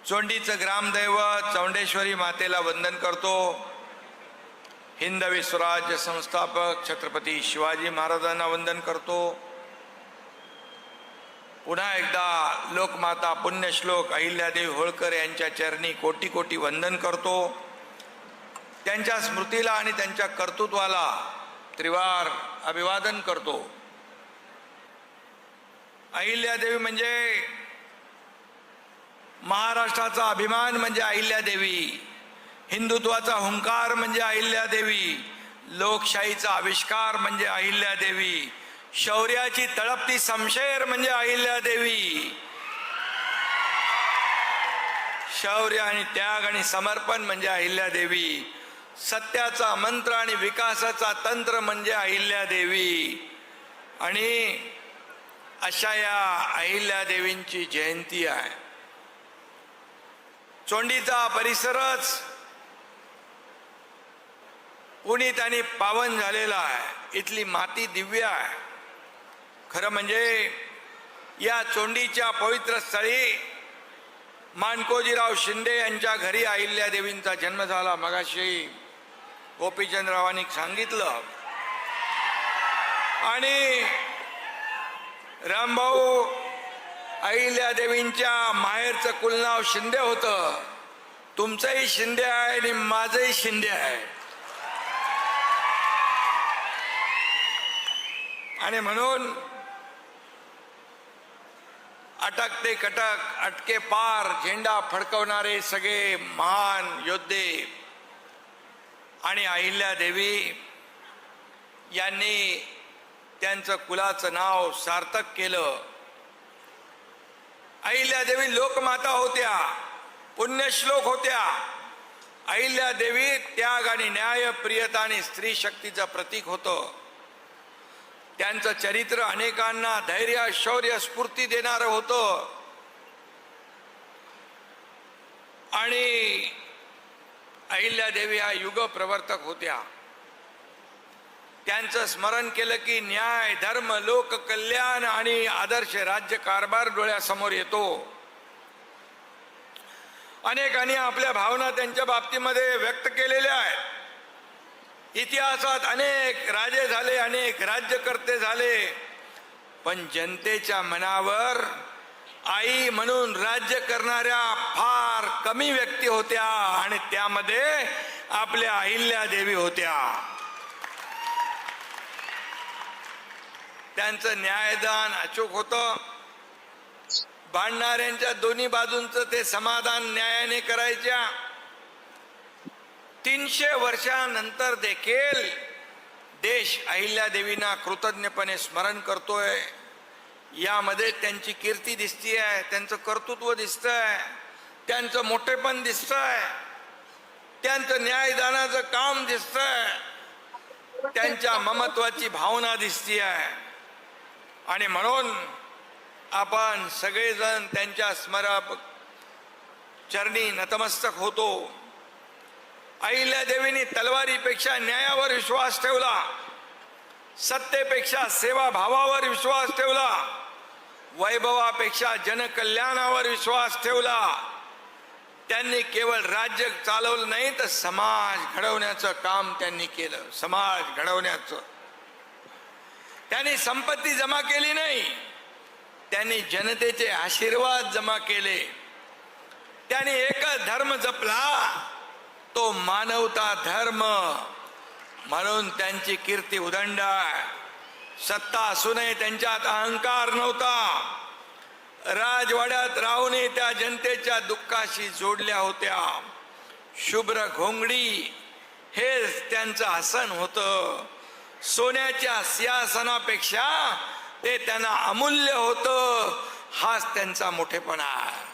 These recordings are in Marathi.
चोंडीचं ग्रामदैवत चौंडेश्वरी मातेला वंदन करतो। हिंदवी स्वराज्य संस्थापक छत्रपती शिवाजी महाराजांना वंदन करतो। पुन्हा एकदा लोकमाता पुण्यश्लोक अहिल्यादेवी होळकर यांच्या चरणी कोटी कोटी वंदन करतो। त्यांच्या स्मृतीला आणि त्यांच्या कर्तृत्वाला त्रिवार अभिवादन करतो। अहिल्यादेवी म्हणजे महाराष्ट्राचा अभिमान म्हणजे अहिल्यादेवी, हिंदुत्वाचा हुंकार म्हणजे अहिल्यादेवी, लोकशाहीचा आविष्कार म्हणजे अहिल्यादेवी, शौर्याची तळपती शमशेर म्हणजे अहिल्यादेवी, शौर्य आणि त्याग आणि समर्पण म्हणजे अहिल्यादेवी, सत्याचा मंत्र आणि विकासाचा तंत्र म्हणजे अहिल्यादेवी। आणि अशा या अहिल्यादेवींची जयंती आहे। चोंडीचा परिसरच पुनीत आणि पावन झालेला आहे। इथली माती दिव्य आहे। खरं म्हणजे या चोंडीच्या पवित्र स्थळी माणकोजीराव शिंदे यांच्या घरी अहिल्यादेवींचा जन्म झाला। मगाशी गोपीचंदरावांनी सांगितलं। आणि रामभाऊ अहिल्यादेवींच्या माहेरचं कुलनाव शिंदे होतं। तुमचंही शिंदे आहे आणि माझंही शिंदे आहे। आणि म्हणून अटक ते कटक, अटके पार झेंडा फडकवणारे सगळे महान योद्धे आणि अहिल्यादेवी यांनी त्यांचं कुलाचं नाव सार्थक केलं। अहिल्यादेवी लोकमाता होत्या, पुण्यश्लोक होत्या। अहिल्यादेवी त्याग आणि न्याय, प्रियता आणि स्त्री शक्तीचं प्रतीक होतं। त्यांचं चरित्र अनेकांना धैर्य, शौर्य, स्फूर्ती देणारं होतं। आणि अहिल्यादेवी या युग प्रवर्तक होत्या। त्यांचं स्मरण केलं की न्याय, धर्म, लोक कल्याण आणि आदर्श राज्य कारभार डोळ्यासमोर येतो। अनेकांनी आपल्या भावना त्यांच्या बाबतीमध्ये व्यक्त केलेल्या आहेत। इतिहासात अनेक राजे झाले, अनेक राज्यकर्ते झाले, पण जनतेच्या मनावर आई म्हणून राज्य करणाऱ्या फार कमी व्यक्ती होत्या आणि त्यामध्ये आपल्या अहिल्यादेवी होत्या। त्यांचं न्यायदान अचूक होतं। भांडणाऱ्यांच्या दोन्ही बाजूंचं ते समाधान न्यायाने करायच्या। 300 वर्षानंतर देखील देश अहिल्यादेवींना कृतज्ञपणे स्मरण करतोय। यामध्ये त्यांची कीर्ती दिसतीये, त्यांचं कर्तृत्व दिसतंय, त्यांचं मोठेपण दिसतंय, त्यांचं न्यायदानाचं काम दिसतंय, त्यांच्या ममत्वाची भावना दिसतीये। आणि म्हणून आपण सगळेजण त्यांच्या स्मरक चरणी नतमस्तक होतो। अहिल्यादेवींनी तलवारीपेक्षा न्यायावर विश्वास ठेवला, सत्तेपेक्षा सेवाभावावर विश्वास ठेवला, वैभवापेक्षा जनकल्याणावर विश्वास ठेवला। त्यांनी केवळ राज्य चालवलं नाही तर समाज घडवण्याचं काम त्यांनी केलं। समाज घडवण्याचं त्यांनी संपत्ती जमा केली नाही, त्यांनी जनतेचे आशीर्वाद जमा केले। त्यांनी एकच धर्म जपला, तो मानवता धर्म। म्हणून त्यांची कीर्ती उदंड आहे। सत्ता असूनही त्यांच्यात अहंकार नव्हता। राजवाड्यात राहूनही त्या जनतेच्या दुःखाशी जोडल्या होत्या। शुभ्र घोंगडी हेच त्यांचं आसन होतं। सोन्याच्या सिंहासनापेक्षा ते त्यांना अमूल्य होतं। हाच त्यांचा मोठेपणा आहे।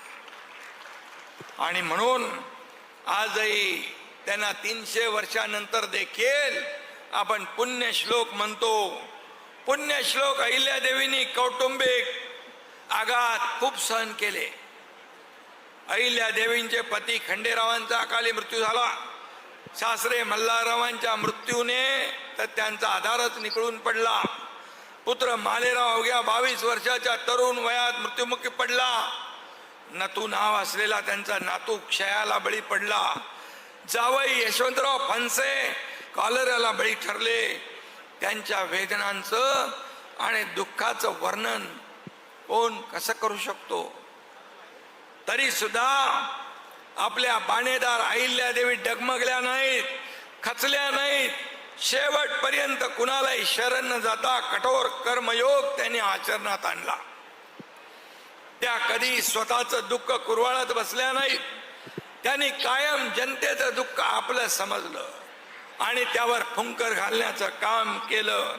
आणि म्हणून आजही त्यांना 300 वर्षानंतर देखील आपण पुण्यश्लोक म्हणतो। पुण्यश्लोक अहिल्यादेवींनी कौटुंबिक आघात खूप सहन केले। अहिल्यादेवींचे पती खंडेरावांचा अकाली मृत्यू झाला। सासरे मल्हाररावांच्या मृत्यूने तर त्यांचा आधारच निखळून पडला। पुत्र मालेराव अवघ्या 22 वर्षाच्या तरुण वयात मृत्युमुखी पडला। नतू नाव असलेला त्यांचा नातू क्षयाला बळी पडला, जावई यशवंतराव फणसे कॉलराला बळी ठरले. त्यांच्या वेदनांचं आणि दुःखाचं वर्णन कोण कसं करू शकतो? तरी सुद्धा आपल्या बाणेदार अहिल्यादेवी डगमगल्या नाहीत, खचल्या नाहीत. शेवटपर्यंत कुणालाही शरण न जाता कठोर कर्मयोग त्यांनी आचरणात आणला. त्या कधी स्वतःचं दुःख कुरवाळत बसल्या नाहीत. त्यांनी कायम जनतेचं दुःख आपलं समजलं आणि त्यावर फुंकर घालण्याचं काम केलं.